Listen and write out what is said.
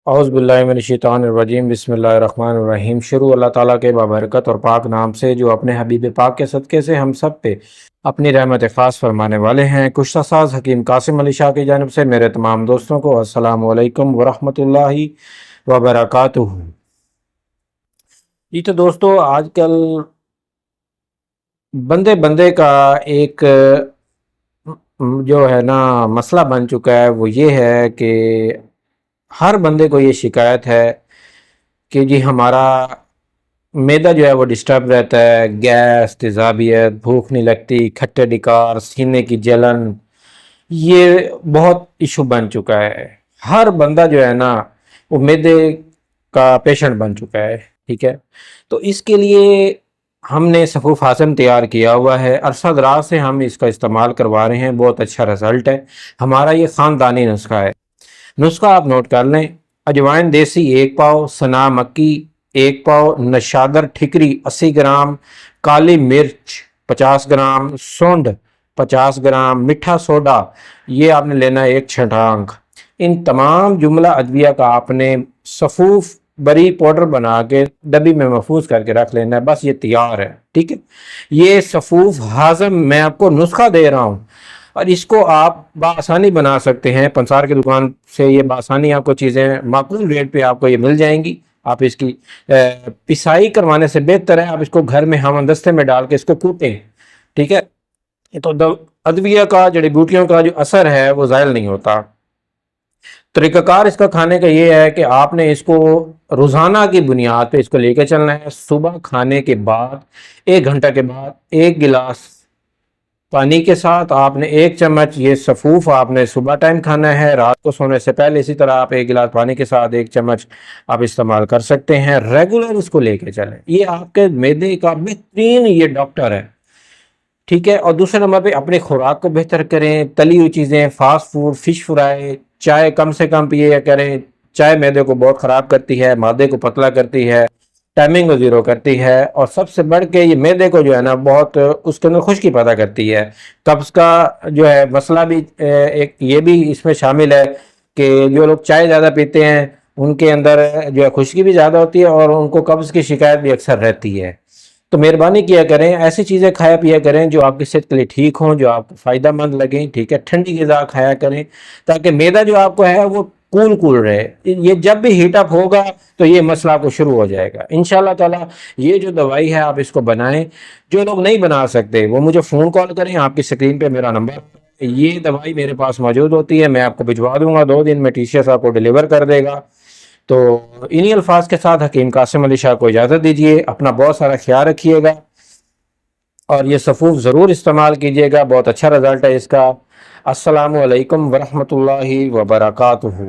औज़ु बिल्लाहि मिनश्शैतानिर्रजीम बिस्मिल्लाहिर्रहमानिर्रहीम। शुरू अल्लाह ताला के बाबरकत और पाक नाम से जो अपने हबीब पाक के सदक़े से हम सब पे अपनी रहमत ख़ास फरमाने वाले हैं। कुश्ता साज़ हकीम कासिम अली शाह की जानिब से मेरे तमाम दोस्तों को अस्सलामु अलैकुम वरहमतुल्लाहि वबरकातुहू। जी तो दोस्तों, आजकल बंदे बंदे का एक जो है ना मसला बन चुका है, वो ये है कि हर बंदे को ये शिकायत है कि जी हमारा मैदा जो है वो डिस्टर्ब रहता है, गैस, तेज़ाबियत, भूख नहीं लगती, खट्टे डिकार, सीने की जलन, ये बहुत इशू बन चुका है। हर बंदा जो है ना वो मैदे का पेशेंट बन चुका है। ठीक है, तो इसके लिए हमने सफ़ूफ़ हासन तैयार किया हुआ है। अरसा दराज से हम इसका इस्तेमाल करवा रहे हैं, बहुत अच्छा रिज़ल्ट है। हमारा ये ख़ानदानी नुस्खा है। नुस्खा आप नोट कर लें। अजवाइन देसी 1 पाव, सना मक्की 1 पाव, नशादर ठिकरी 80 ग्राम, काली मिर्च 50 ग्राम, सौंठ 50 ग्राम, मीठा सोडा ये आपने लेना है 1 छटांग। इन तमाम जुमला अदविया का आपने सफ़ूफ बरी पाउडर बना के डब्बी में महफूज करके रख लेना है। बस ये तैयार है। ठीक है, ये सफ़ूफ हाज़म मैं आपको नुस्खा दे रहा हूँ और इसको आप बआसानी बना सकते हैं। पंसार की दुकान से ये बआसानी आपको चीज़ें माकूल रेट पे आपको ये मिल जाएंगी। आप इसकी पिसाई करवाने से बेहतर है आप इसको घर में हमदस्ते में डाल के इसको कूटें। ठीक है, तो अदविया का, जड़ी बूटियों का जो असर है वो ज़ायल नहीं होता। तरीक़ाकार इसका खाने का ये है कि आपने इसको रोज़ाना की बुनियाद पे इसको लेके चलना है। सुबह खाने के बाद 1 घंटा के बाद 1 गिलास पानी के साथ आपने 1 चम्मच ये सफ़ूफ आपने सुबह टाइम खाना है। रात को सोने से पहले इसी तरह आप 1 गिलास पानी के साथ 1 चम्मच आप इस्तेमाल कर सकते हैं। रेगुलर इसको लेके चलें, ये आपके मैदे का बेहतरीन ये डॉक्टर है। ठीक है, और दूसरे नंबर पे अपनी खुराक को बेहतर करें। तली हुई चीज़ें, फास्ट फूड, फिश फ्राई, चाय कम से कम पिए करें। चाय मैदे को बहुत ख़राब करती है, मादे को पतला करती है, टाइमिंग को ज़ीरो करती है और सबसे बढ़ के ये मैदे को जो है ना बहुत उसके अंदर खुश्की पैदा करती है। कब्ज़ का जो है मसला भी एक ये भी इसमें शामिल है कि जो लोग चाय ज़्यादा पीते हैं उनके अंदर जो है खुश्की भी ज़्यादा होती है और उनको कब्ज़ की शिकायत भी अक्सर रहती है। तो मेहरबानी किया करें, ऐसी चीज़ें खाया पिया करें जो आपकी सेहत के लिए ठीक हों, जो आपको फ़ायदेमंद लगें। ठीक है, ठंडी ग़िज़ा खाया करें ताकि मैदा जो आपको है वो कूल रहे। ये जब भी हीटअप होगा तो ये मसला आपको शुरू हो जाएगा। इंशाअल्लाह ताला ये जो दवाई है आप इसको बनाएं। जो लोग नहीं बना सकते वो मुझे फ़ोन कॉल करें, आपकी स्क्रीन पे मेरा नंबर, ये दवाई मेरे पास मौजूद होती है, मैं आपको भिजवा दूंगा। 2 दिन में टीसीएस आपको डिलीवर कर देगा। तो इन्हीं अल्फाज के साथ हकीम कासिम अली शाह को इजाज़त दीजिए। अपना बहुत सारा ख्याल रखिएगा और ये सफ़ूफ ज़रूर इस्तेमाल कीजिएगा, बहुत अच्छा रिज़ल्ट है इसका। अस्सलामु अलैकुम वरहमतुल्लाहि वबरकातुहू।